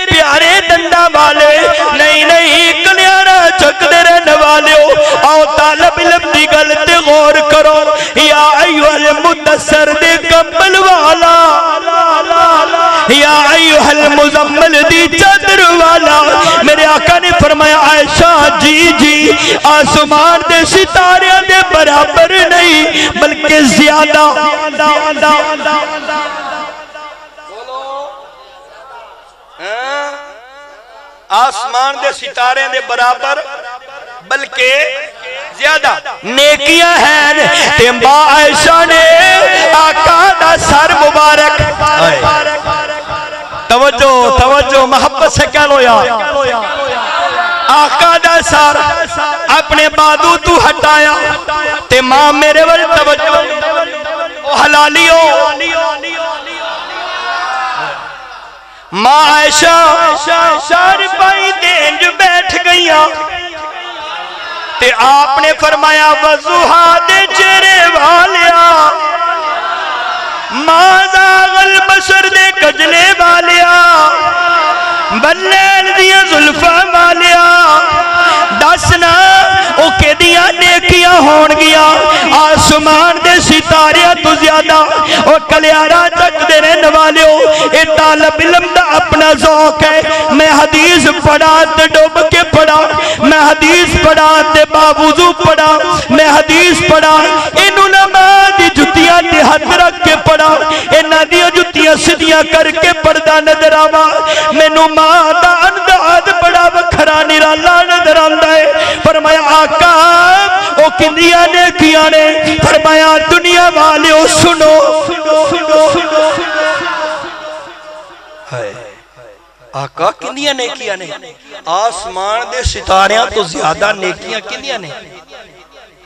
प्यारे दंदा वाले नहीं कलियारा चकदे रहने वाले आओ तालब इल्म दी गल ते गौर करो। या अय्युहल मुदस्सिर दे कंबल वाला या अय्युहल मुज़म्मिल दी चादर वाला मेरे आका ने फरमाया आयशा जी आसमान दे सितारियां दे बराबर नहीं बल्कि ज्यादा। आसमान दे सितारे दे बराबर बल्कि ज्यादा नेकियां हैं। ते मां आयशा ने आका दा सर मुबारक तवज्जो मोहब्बत से कह लो यार। आका दा सर अपने बाजू तू हटाया ते मां मेरे वाल तवज्जो ओ हलालियो। मां आयशा सर पाई देंज बैठ गई ते आपने फरमाया वज़ुहा दे चेहरे वालिया माज़ागल बसर दे कजले वालिया बल्लेल दिया जुल्फा वालिया दसना ओ केदियां नेकियां होणगियां आसमान दे सितारियां तो ज्यादा और कलियारा चकदे रहने वाले ए तालब इल्म दा अपना ज़ौक है। मैं हदीस पढ़ा ते डुब के पढ़ा, मैं हदीस पढ़ा ते बावुज़ू पढ़ा, मैं हदीस पढ़ा इन उलमा दी जुतियां ते हथ रख के पढ़ा, इन्हां दी जुतियां सीधियां करके पढ़दा नजर आवा। मैनू मां दा अंदाज बड़ा वखरा निराला नजर आंदा है। फरमाया आका ओ किंदियां नेकियां ने? फरमाया दुनिया वाले सुनो आका किंदियां नेकियां ने? आसमान दे सितारियां तो ज्यादा नेकियां किंदियां ने?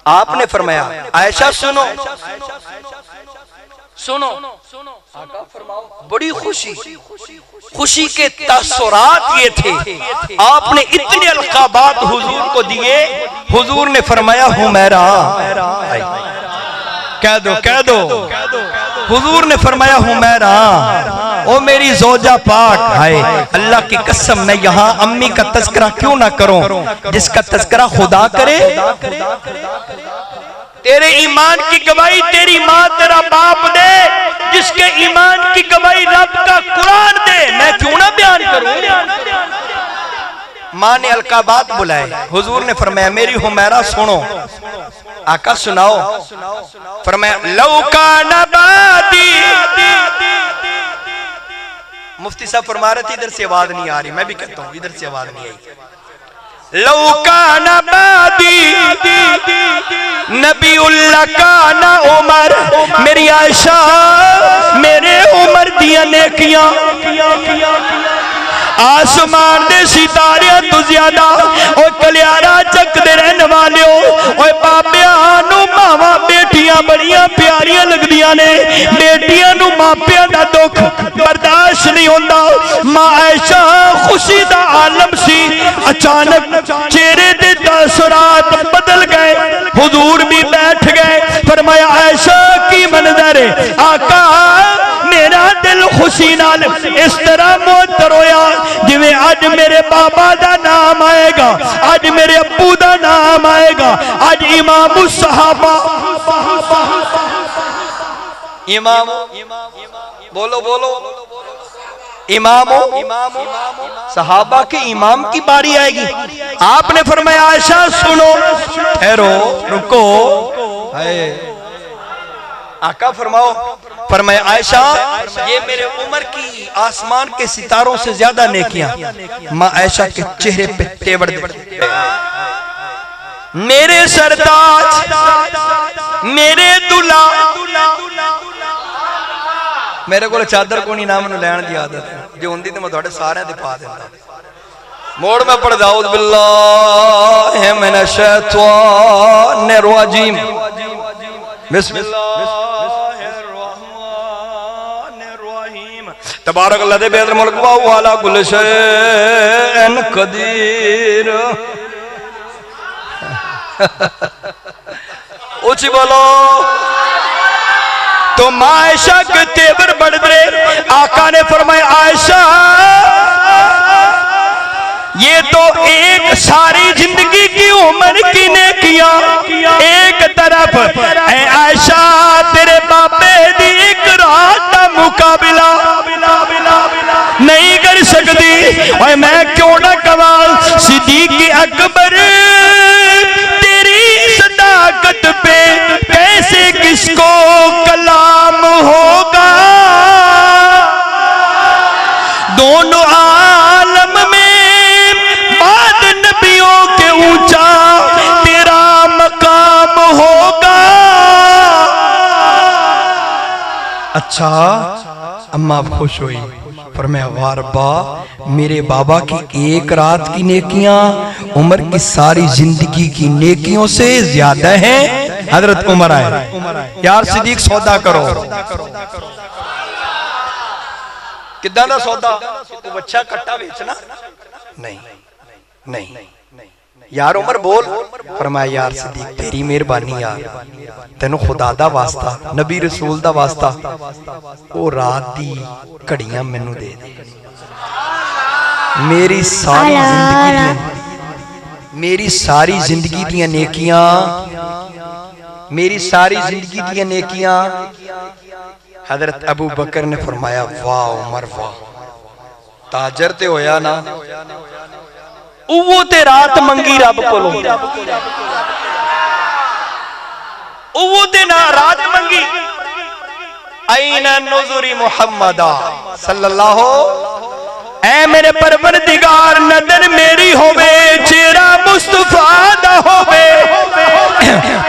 आपने फरमाया आयशा सुनो सुनो। आका फरमाओ बड़ी खुशी के तासुरात ये थे। आपने इतने अलकाबात हुजूर को दिए, हुजूर ने फरमाया हुमैरा कह दो हुजूर ने फरमाया हुमैरा ओ मेरी जोजा पाक, हाय अल्लाह की कसम मैं यहाँ अम्मी का तस्करा क्यों ना करूं, जिसका तस्करा खुदा करे। तेरे ईमान की गवाही तेरी माँ तेरा बाप दे, जिसके ईमान की गवाही रब का कुरान दे, मैं क्यों ना बयान करूं। माँ ने अलकाबात बुलाए, हुजूर ने फरमाया मेरी हुमैरा सुनो। आका सुनाओ। फरमाया लौका नबादी। मुफ्ती साहब फरमा रहे थे इधर से आवाज नहीं आ रही, मैं भी कहता हूं इधर से आवाज नहीं आई। लौका नबादी नबीउल्लाह का ना उमर, मेरी आयशा मेरे उमर दिया नेकियां आसमान दे सितारे तो ज्यादा। और कलियारा चकते रहने वाले और बाबिया मावा बेटियां बड़िया प्यारियां लगदियां ने, बेटियां नू मापिया दा दुख बर्दाश्त नहीं होता। मां आयशा खुशी दा आलम सी, अचानक चेहरे दे तासुरात बदल गए। हुजूर भी बैठ गए। फरमाया आयशा की मंजर है। आका मेरा दिल खुशी नाल इस तरह मुअत्तर होया जिवें अज मेरे बाबा दा नाम आएगा, अज मेरे अब्बू दा नाम आएगा, अज इमाम सहाबा। इमाम बोलो बोलो इमाम सहाबा के इमाम की बारी आएगी। आपने फरमाया आयशा सुनो, ठहरो रुको। आका फरमाओ। फरमाया आयशा ये मेरे उम्र की आसमान के सितारों से ज्यादा नेकियां। मां आयशा के चेहरे पे तेवर मेरे सरताज मेरे दूल्हा, मेरे को चादर को नहीं ना मैनू लैण दी आदत है, जो होंदी तो मैं तुहाडे सारियां दे पा दिंदा। मोड़ में पढ़दा औज़ बिल्लाहि मिनश शैतानिर रजीम बिस्मिल्लाहिर रहमानिर रहीम तबारक अल्लाज़ी बियदिल मुल्क व हुवा अला कुल्लि शैइन कदीर। ऊंची बोलो। तो मां आयशा के तेवर बढ़ रहे। आका ने फरमाया आयशा ये तो एक सारी जिंदगी की उम्र की नेकियां एक तरफ, ऐ आयशा तेरे बापे दी एक रात का मुकाबला नहीं कर सकती। और मैं क्यों ना कमाल सिद्दीक़ अकबर तेरी सदाकत पे कैसे किसको कलाम होगा। दोनों आलम में बाद नबियों के ऊंचा तेरा मकाम होगा। अच्छा अम्मा खुश हुई। पर मैं वारबा मेरे बाबा की एक रात की नेकियां उमर की सारी जिंदगी की नेकियों से ज्यादा हैं। हजरत उमर आए, यार सिद्दीक सौदा करो। किदां दा सौदा? तू बच्चा कट्टा बेचना नहीं नहीं यार उमर बोल। फरमाया यार सिद्दीक तेरी मेहरबानी यार, तेनू खुदा दा वास्ता नबी रसूल दा वास्ता ओ रात दी घड़ियां मैनू दे दे। मेरी सारी जिंदगी दी नेकियां, मेरी सारी जिंदगी दी नेकियां। हजरत अबू बकर ने फरमाया वाह उमर वाह, ताजर ते होया ना। वो ते रात मंगी रब कोलों, वो ते ना रात मंगी। आईना नुज़ुरी मुहम्मदा सल्लल्लाहु, ऐ मेरे परवरदिगार नदर मेरी होवे चेहरा मुस्तफा दा होवे।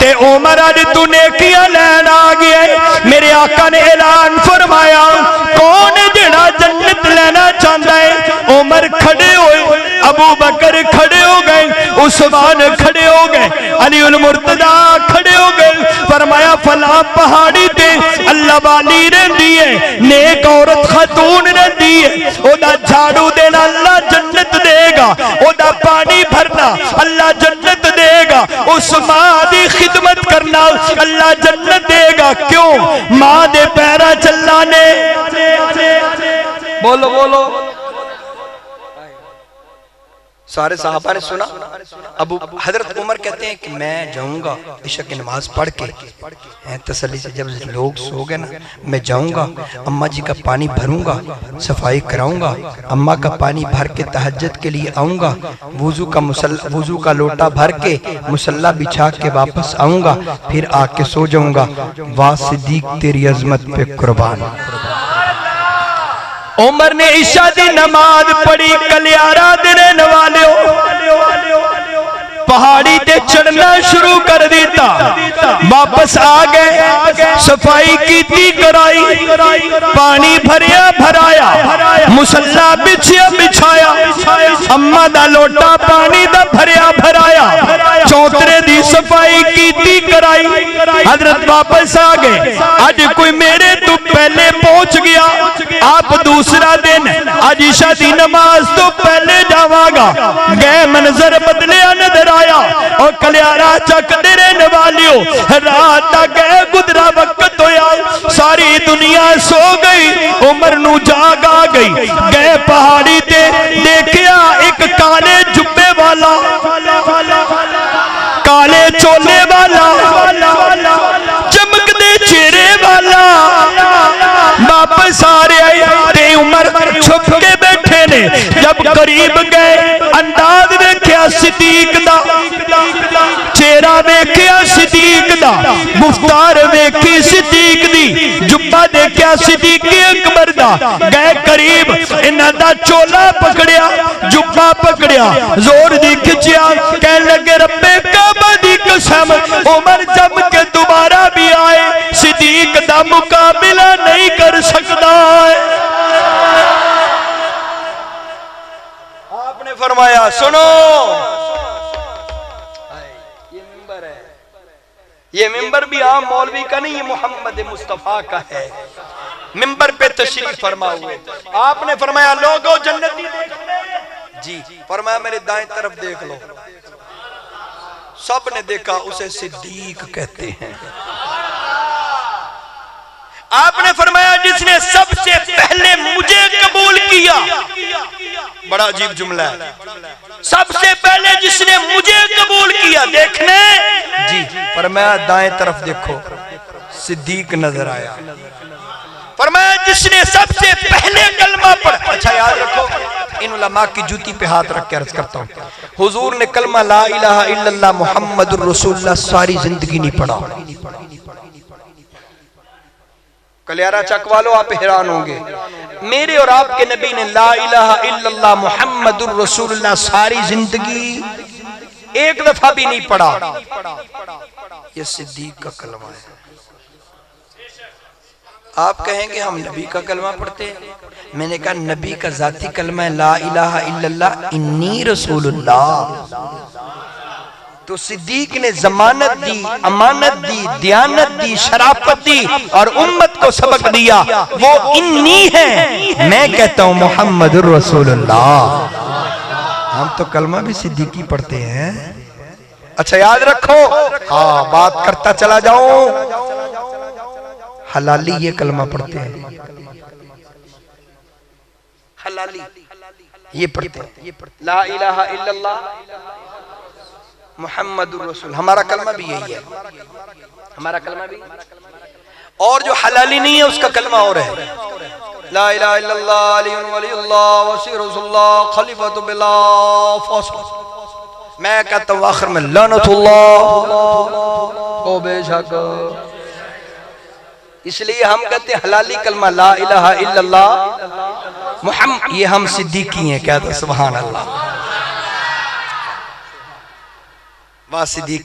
ते उमर अज तू नेकियां लैन आ गया। मेरे आका ने ऐलान फरमाया कौन जेड़ा जन्नत लेना चाहता है। उमर खड़े हुए, अबू बकर खड़े हो गए, उस्मान खड़े हो गए, अली उल मुर्तदा खड़े हो गए। फरमाया फला पहाड़ी ते अल्लाह वाली रहंदी है, नेक औरत खातून रहंदी है, ओदा झाड़ू देना अल्लाह जन्नत देगा, ओदा पानी भरना अल्लाह जन्नत देगा। उस मां दी खिदमत करना बनना, अल्लाह जन्नत देगा। क्यों? मां दे पैरा चलना ने। बोलो बोलो। सारे सहाबा ने सुना। अबू हजरत उमर कहते हैं कि मैं जाऊंगा इशा की नमाज पढ़ के तसल्ली से, जब लोग सो गए ना मैं जाऊंगा, अम्मा जी का पानी भरूंगा, सफाई कराऊंगा, अम्मा का पानी भर के तहज्जुद के लिए आऊंगा, वुजू का लोटा भर के मुसल्ला बिछा के वापस आऊंगा, फिर आके सो जाऊंगा। वाह सिद्दीक तेरी अजमत पे कुर्बान। उमर ने ईशा दी नमाज पढ़ी, कलियारा देने वाले पहाड़ी ते चढ़ना शुरू कर दिता। वापस आ गए, सफाई की कराई, पानी भरिया भराया, मुसल्ला बिछिया बिछाया, अम्मा दा लोटा पानी दा भरिया भराया, चौतरे दी सफाई की कराई। हजरत वापस आ गए। आज कोई मेरे तो पहले पहुंच गया, आप दूसरा दिन आज ईशा दी नमाज तो पहले जावागा। गए, मंजर बदलिया नजर आया और कलियारा चकते रहने वालियों, रात तक गए, गुजरा वक्त होया, सारी दुनिया सो गई, उमर नू जाग आ गई। गए पहाड़ी ते, देखिया एक काले जुब्बे वाला, काले चोले वाला, चमकदे चेहरे वाला वापस आ रहे थे। उमर छुप के बैठे ने। जब करीब गए, अंदाज देखिया सिद्दीक दा, चेहरा देखिया सिद्दीक दा, गुफ्तार देखी सिद्दीक दी, जुब्बा देखिया सिद्दीक अकबर दा। गए करीब, इन्हां दा चोला पकड़िया, जुब्बा पकड़िया, जोर दी खिंचिया, कह लगे रब्बे काबा दी कसम, उमर जम के दोबारा भी आए, सिद्दीक दा मुकाबला नहीं कर सकता है। आपने फरमाया सुनो, ये मिंबर है, ये मिंबर भी आम मौलवी का नहीं, ये मोहम्मद मुस्तफा का है। मिंबर पे तशरीफ फरमा हुए। आपने फरमाया लोगों जन्नती जी, फरमाया मेरे दाएं तरफ देख लो। सब ने देखा, उसे सिद्दीक कहते हैं। आपने फरमाया जिसने सबसे पहले मुझे कबूल किया, बड़ा अजीब जुमला है, सबसे पहले जिसने मुझे कबूल किया, देखने जी, फरमाया दाएं तरफ देखो, सिद्दीक नजर आया। फरमाया जिसने सबसे पहले कलमा पढ़ा। अच्छा याद रखो, इन उलमा की जूती पे हाथ रख के अर्ज करता हूं, हुजूर ने कलमा ला इलाहा इल्लल्लाह मुहम्मदुर रसूलुल्लाह सारी जिंदगी नहीं पढ़ा। कलियारा चक वालों आप हैरान होंगे, मेरे और आपके नबी ने ला इलाहा इल्लल्लाह मुहम्मदुर रसूलुल्लाह सारी जिंदगी एक दफा भी नहीं पढ़ा। ये सिद्दीक का कलमा है। आप कहेंगे हम नबी का कलमा पढ़ते हैं, मैंने कहा नबी का जाती कलमा है ला इलाहा इल्लल्लाह इन्नी रसूलुल्लाह। तो सिद्दीक ने जमानत दी, अमानत दी, दयानत दी, शराफत दी और उम्मत को सबक दिया, वो इन्नी है, मैं कहता हूं मुहम्मदुर रसूलुल्लाह। हम तो कलमा भी सिद्दीकी पढ़ते हैं। अच्छा याद रखो, हाँ बात करता चला जाऊं, हलाली ये कलमा पढ़ते हैं, हलाली ये पढ़ते हैं, ला इलाहा इल्लल्लाह मुहम्मदुर रसूल। हमारा कलमा भी यही है, हमारा कलमा भी। और जो हलाली नहीं है उसका कलमा और है, ला इलाहा इल्लल्लाह अलीयुन वलीयुल्लाह वसी रसूलुल्लाह खलीफतु बिला फौसल। मैं कहता हूँ आखिर में लानतुल्लाह को बेशक। इसलिए हम कहते हैं हलाली कलमा ला इलाहा इल्लल्लाह मुहम्मद, ये हम सिद्दीकी हैं। कहते सुभान अल्लाह, वाह सिद्दीक।